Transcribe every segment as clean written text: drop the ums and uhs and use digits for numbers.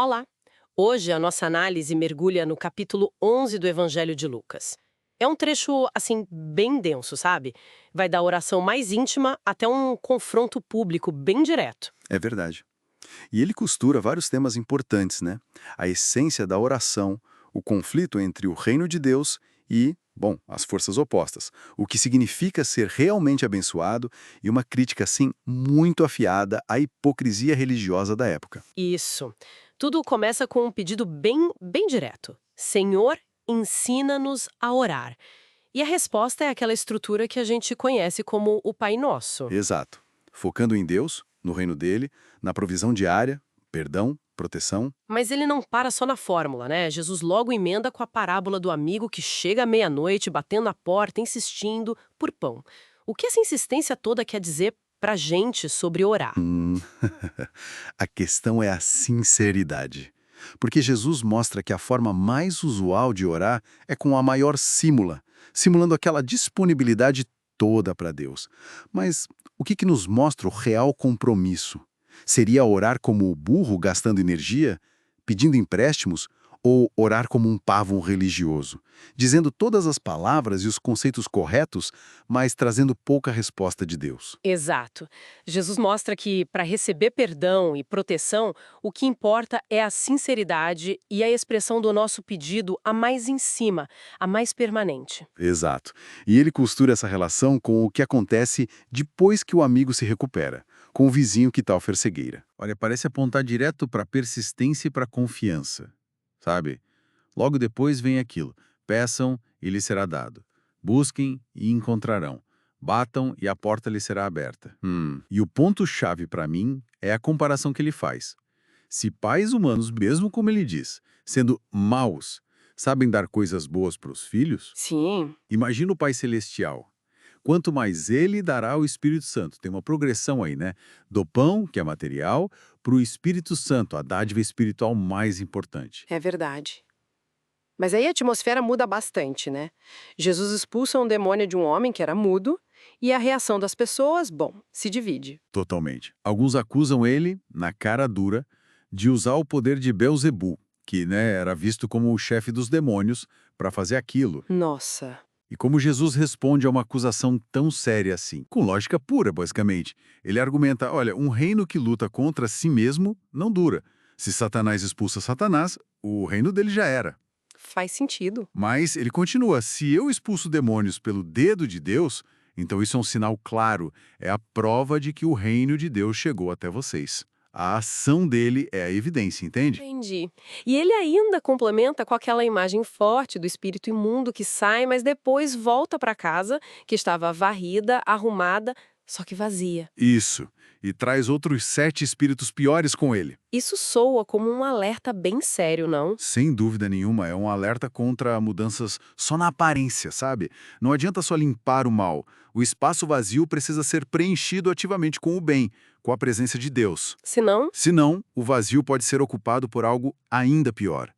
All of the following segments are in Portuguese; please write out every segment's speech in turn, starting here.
Olá! Hoje a nossa análise mergulha no capítulo 11 do Evangelho de Lucas. É um trecho, assim, bem denso, sabe? Vai da oração mais íntima até um confronto público bem direto. É verdade. E ele costura vários temas importantes, né? A essência da oração, o conflito entre o reino de Deus e, bom, as forças opostas. O que significa ser realmente abençoado e uma crítica, assim, muito afiada à hipocrisia religiosa da época. Isso. Tudo começa com um pedido bem direto. Senhor, ensina-nos a orar. E a resposta é aquela estrutura que a gente conhece como o Pai Nosso. Exato. Focando em Deus, no reino dele, na provisão diária, perdão, proteção. Mas ele não para só na fórmula, né? Jesus logo emenda com a parábola do amigo que chega à meia-noite batendo na porta, insistindo por pão. O que essa insistência toda quer dizer pra gente sobre orar? Hum, a questão é a sinceridade. Porque Jesus mostra que a forma mais usual de orar é com a maior símula, simulando aquela disponibilidade toda para Deus. Mas o que nos mostra o real compromisso? Seria orar como o burro gastando energia, pedindo empréstimos, ou orar como um pavão religioso, dizendo todas as palavras e os conceitos corretos, mas trazendo pouca resposta de Deus? Exato. Jesus mostra que, para receber perdão e proteção, o que importa é a sinceridade e a expressão do nosso pedido a mais em cima, a mais permanente. Exato. E ele costura essa relação com o que acontece depois que o amigo se recupera, com o vizinho que está ofer cegueira. Olha, parece apontar direto para a persistência e para a confiança, sabe? Logo depois vem aquilo: peçam e lhes será dado. Busquem e encontrarão. Batam e a porta lhes será aberta. E o ponto-chave para mim é a comparação que ele faz. Se pais humanos, mesmo como ele diz, sendo maus, sabem dar coisas boas para os filhos, Sim. imagina o Pai Celestial. Quanto mais ele dará o Espírito Santo. Tem uma progressão aí, né? Do pão, que é material, para o Espírito Santo, a dádiva espiritual mais importante. É verdade. Mas aí a atmosfera muda bastante, né? Jesus expulsa um demônio de um homem que era mudo, e a reação das pessoas, bom, se divide. Totalmente. Alguns acusam ele, na cara dura, de usar o poder de Beelzebul, que era visto como o chefe dos demônios, para fazer aquilo. Nossa. E como Jesus responde a uma acusação tão séria assim? Com lógica pura, basicamente. Ele argumenta, olha, um reino que luta contra si mesmo não dura. Se Satanás expulsa Satanás, o reino dele já era. Faz sentido. Mas ele continua, se eu expulso demônios pelo dedo de Deus, então isso é um sinal claro, é a prova de que o reino de Deus chegou até vocês. A ação dele é a evidência, entende? Entendi. E ele ainda complementa com aquela imagem forte do espírito imundo que sai, mas depois volta para casa, que estava varrida, arrumada, só que vazia. Isso. E traz outros 7 espíritos piores com ele. Isso soa como um alerta bem sério, não? Sem dúvida nenhuma, é um alerta contra mudanças só na aparência, sabe? Não adianta só limpar o mal. O espaço vazio precisa ser preenchido ativamente com o bem, com a presença de Deus. Se não, Senão, o vazio pode ser ocupado por algo ainda pior.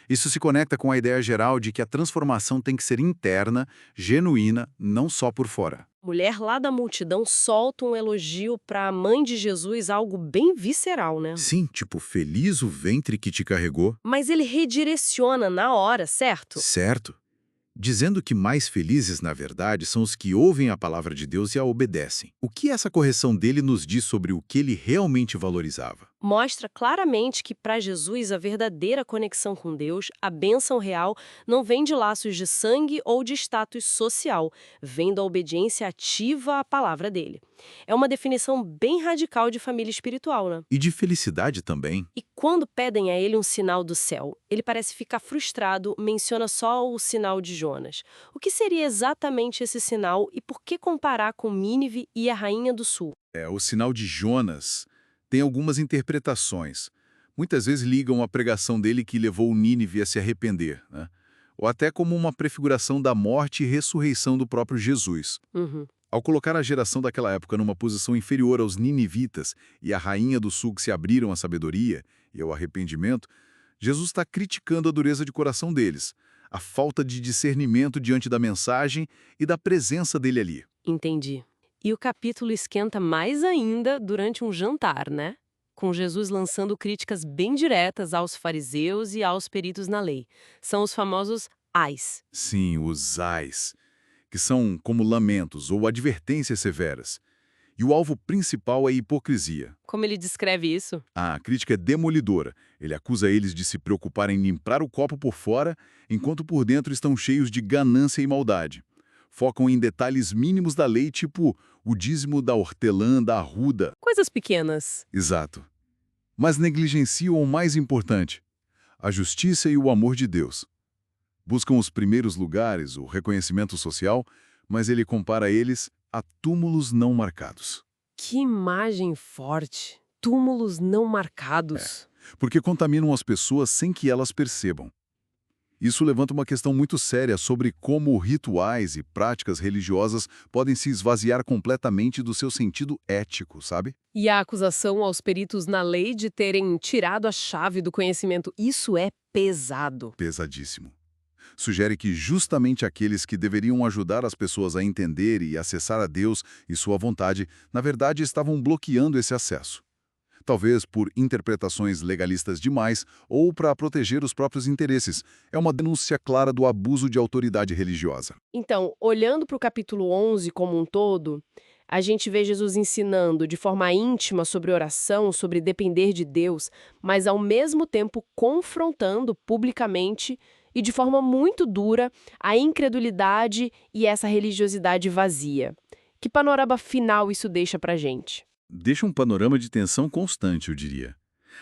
Isso se conecta com a ideia geral de que a transformação tem que ser interna, genuína, não só por fora. mulher lá da multidão solta um elogio para a mãe de Jesus, algo bem visceral, né? Sim, tipo, feliz o ventre que te carregou. Mas ele redireciona na hora, certo? Certo. Dizendo que mais felizes, na verdade, são os que ouvem a palavra de Deus e a obedecem. O que essa correção dele nos diz sobre o que ele realmente valorizava? Mostra claramente que para Jesus a verdadeira conexão com Deus, a bênção real, não vem de laços de sangue ou de status social, vem da obediência ativa à palavra dele. É uma definição bem radical de família espiritual, né? E de felicidade também. E quando pedem a ele um sinal do céu, ele parece ficar frustrado, menciona só o sinal de Jonas. O que seria exatamente esse sinal e por que comparar com Nínive e a Rainha do Sul? O sinal de Jonas tem algumas interpretações. Muitas vezes ligam a pregação dele que levou Nínive a se arrepender, né? Ou até como uma prefiguração da morte e ressurreição do próprio Jesus. Uhum. Ao colocar a geração daquela época numa posição inferior aos ninivitas e a rainha do sul que se abriram à sabedoria e ao arrependimento, Jesus está criticando a dureza de coração deles, a falta de discernimento diante da mensagem e da presença dele ali. Entendi. E o capítulo esquenta mais ainda durante um jantar, né? com Jesus lançando críticas bem diretas aos fariseus e aos peritos na lei. São os famosos ais. Sim, os ais, que são como lamentos ou advertências severas. E o alvo principal é a hipocrisia. Como ele descreve isso? A crítica é demolidora. Ele acusa eles de se preocuparem em limpar o copo por fora, enquanto por dentro estão cheios de ganância e maldade. Focam em detalhes mínimos da lei, tipo o dízimo da hortelã, da arruda. Coisas pequenas. Exato. Mas negligenciam o mais importante, a justiça e o amor de Deus. Buscam os primeiros lugares, o reconhecimento social, mas ele compara eles a túmulos não marcados. Que imagem forte. Túmulos não marcados. Porque contaminam as pessoas sem que elas percebam. Isso levanta uma questão muito séria sobre como rituais e práticas religiosas podem se esvaziar completamente do seu sentido ético, sabe? E a acusação aos peritos na lei de terem tirado a chave do conhecimento, isso é pesado. Pesadíssimo. Sugere que justamente aqueles que deveriam ajudar as pessoas a entender e acessar a Deus e sua vontade, na verdade estavam bloqueando esse acesso. Talvez por interpretações legalistas demais ou para proteger os próprios interesses. É uma denúncia clara do abuso de autoridade religiosa. Então, olhando para o capítulo 11 como um todo, a gente vê Jesus ensinando de forma íntima sobre oração, sobre depender de Deus, mas ao mesmo tempo confrontando publicamente e de forma muito dura a incredulidade e essa religiosidade vazia. Que panorama final isso deixa pra gente? Deixa um panorama de tensão constante, eu diria.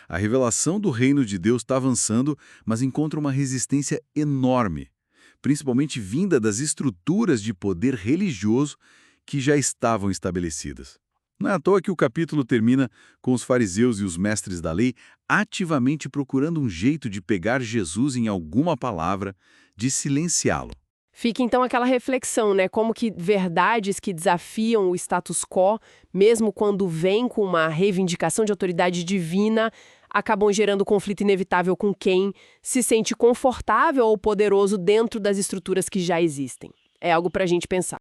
A revelação do reino de Deus está avançando, mas encontra uma resistência enorme, principalmente vinda das estruturas de poder religioso que já estavam estabelecidas. Não é à toa que o capítulo termina com os fariseus e os mestres da lei ativamente procurando um jeito de pegar Jesus em alguma palavra, de silenciá-lo. Fica então aquela reflexão, né? Como que verdades que desafiam o status quo, mesmo quando vêm com uma reivindicação de autoridade divina, acabam gerando conflito inevitável com quem se sente confortável ou poderoso dentro das estruturas que já existem. É algo pra gente pensar.